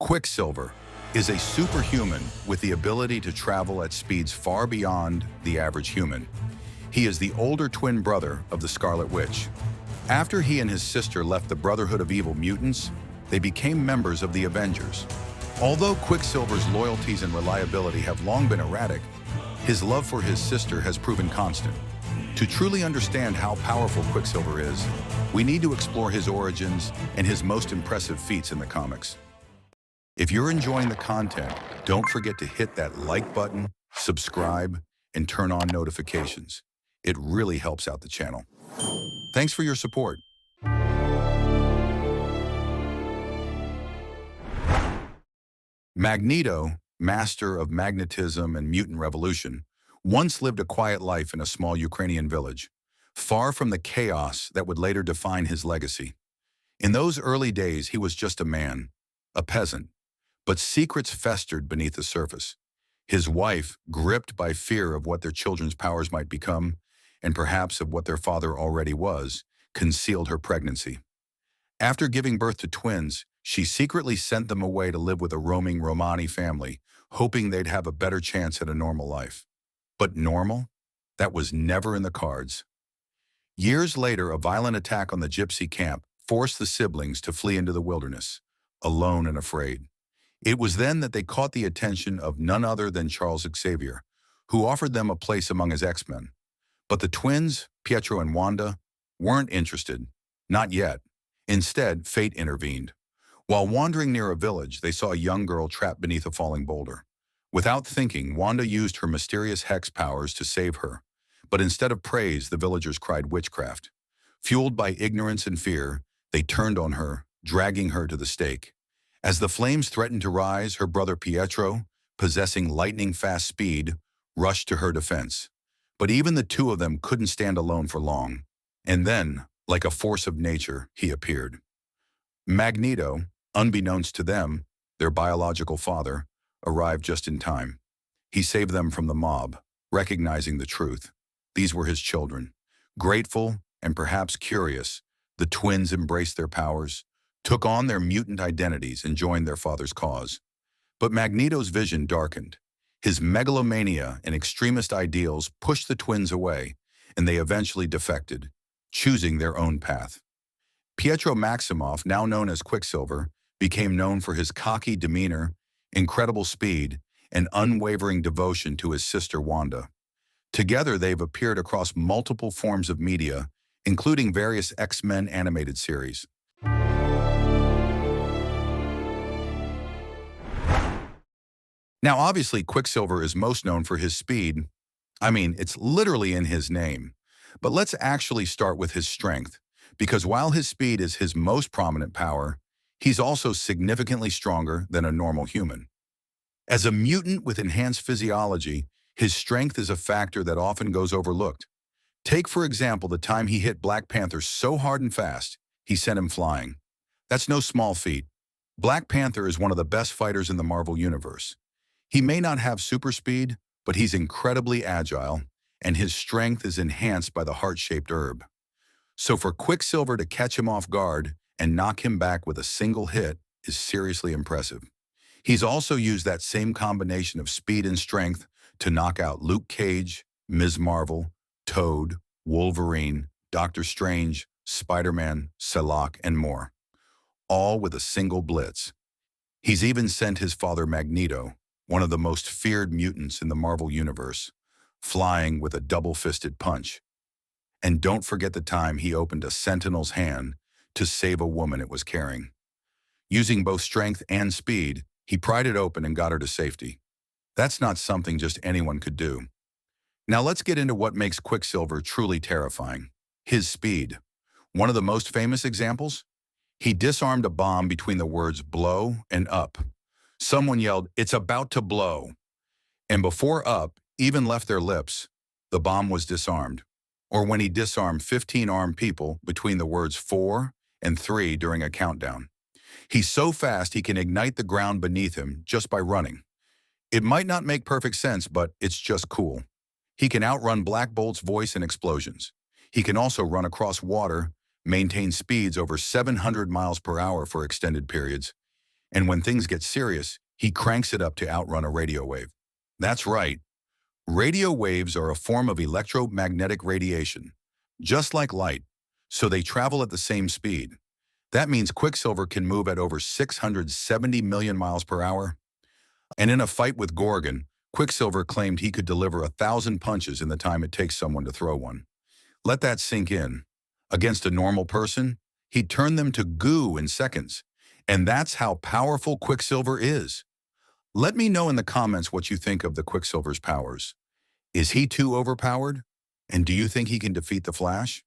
Quicksilver is a superhuman with the ability to travel at speeds far beyond the average human. He is the older twin brother of the Scarlet Witch. After he and his sister left the Brotherhood of Evil Mutants, they became members of the Avengers. Although Quicksilver's loyalties and reliability have long been erratic, his love for his sister has proven constant. To truly understand how powerful Quicksilver is, we need to explore his origins and his most impressive feats in the comics. If you're enjoying the content, don't forget to hit that like button, subscribe, and turn on notifications. It really helps out the channel. Thanks for your support. Magneto, master of magnetism and mutant revolution, once lived a quiet life in a small Ukrainian village, far from the chaos that would later define his legacy. In those early days, he was just a man, a peasant, but secrets festered beneath the surface. His wife, gripped by fear of what their children's powers might become, and perhaps of what their father already was, concealed her pregnancy. After giving birth to twins, she secretly sent them away to live with a roaming Romani family, hoping they'd have a better chance at a normal life. But normal? That was never in the cards. Years later, a violent attack on the gypsy camp forced the siblings to flee into the wilderness, alone and afraid. It was then that they caught the attention of none other than Charles Xavier, who offered them a place among his X-Men. But the twins, Pietro and Wanda, weren't interested. Not yet. Instead, fate intervened. While wandering near a village, they saw a young girl trapped beneath a falling boulder. Without thinking, Wanda used her mysterious hex powers to save her. But instead of praise, the villagers cried witchcraft. Fueled by ignorance and fear, they turned on her, dragging her to the stake. As the flames threatened to rise, her brother Pietro, possessing lightning-fast speed, rushed to her defense. But even the two of them couldn't stand alone for long. And then, like a force of nature, he appeared. Magneto, unbeknownst to them, their biological father, arrived just in time. He saved them from the mob, recognizing the truth. These were his children. Grateful and perhaps curious, the twins embraced their powers, took on their mutant identities, and joined their father's cause. But Magneto's vision darkened. His megalomania and extremist ideals pushed the twins away, and they eventually defected, choosing their own path. Pietro Maximoff, now known as Quicksilver, became known for his cocky demeanor, incredible speed, and unwavering devotion to his sister Wanda. Together, they've appeared across multiple forms of media, including various X-Men animated series. Now, obviously, Quicksilver is most known for his speed. I mean, it's literally in his name. But let's actually start with his strength, because while his speed is his most prominent power, he's also significantly stronger than a normal human. As a mutant with enhanced physiology, his strength is a factor that often goes overlooked. Take, for example, the time he hit Black Panther so hard and fast, he sent him flying. That's no small feat. Black Panther is one of the best fighters in the Marvel Universe. He may not have super speed, but he's incredibly agile, and his strength is enhanced by the heart-shaped herb. So for Quicksilver to catch him off guard and knock him back with a single hit is seriously impressive. He's also used that same combination of speed and strength to knock out Luke Cage, Ms. Marvel, Toad, Wolverine, Doctor Strange, Spider-Man, Psylocke, and more, all with a single blitz. He's even sent his father Magneto, one of the most feared mutants in the Marvel Universe, flying with a double-fisted punch. And don't forget the time he opened a Sentinel's hand to save a woman it was carrying. Using both strength and speed, he pried it open and got her to safety. That's not something just anyone could do. Now let's get into what makes Quicksilver truly terrifying. His speed. One of the most famous examples? He disarmed a bomb between the words blow and up. Someone yelled, "It's about to blow." And before up even left their lips, the bomb was disarmed. Or when he disarmed 15 armed people between the words 4 and 3 during a countdown. He's so fast he can ignite the ground beneath him just by running. It might not make perfect sense, but it's just cool. He can outrun Black Bolt's voice and explosions. He can also run across water, maintain speeds over 700 miles per hour for extended periods, And when things get serious, he cranks it up to outrun a radio wave. That's right. Radio waves are a form of electromagnetic radiation, just like light, so they travel at the same speed. That means Quicksilver can move at over 670 million miles per hour. And in a fight with Gorgon, Quicksilver claimed he could deliver 1,000 punches in the time it takes someone to throw one. Let that sink in. Against a normal person, he'd turn them to goo in seconds. And that's how powerful Quicksilver is. Let me know in the comments what you think of the Quicksilver's powers. Is he too overpowered? And do you think he can defeat the Flash?